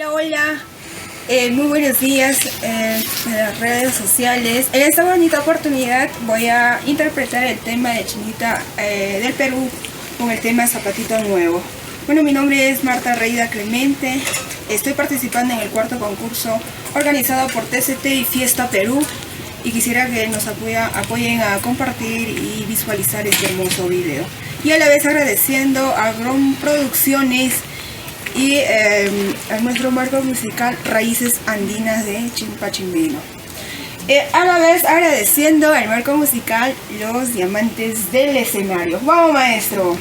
Hola, hola, muy buenos días de las redes sociales. En esta bonita oportunidad voy a interpretar el tema de Chinita del Perú con el tema Zapatito Nuevo. Bueno, mi nombre es Marta Reida Clemente. Estoy participando en el cuarto concurso organizado por TCT y Fiesta Perú y quisiera que nos apoyen a compartir y visualizar este hermoso video. Y a la vez agradeciendo a Grom Producciones y a nuestro marco musical Raíces Andinas de Chimpachimbeno. A la vez agradeciendo al marco musical Los Diamantes del Escenario. ¡Vamos, maestro!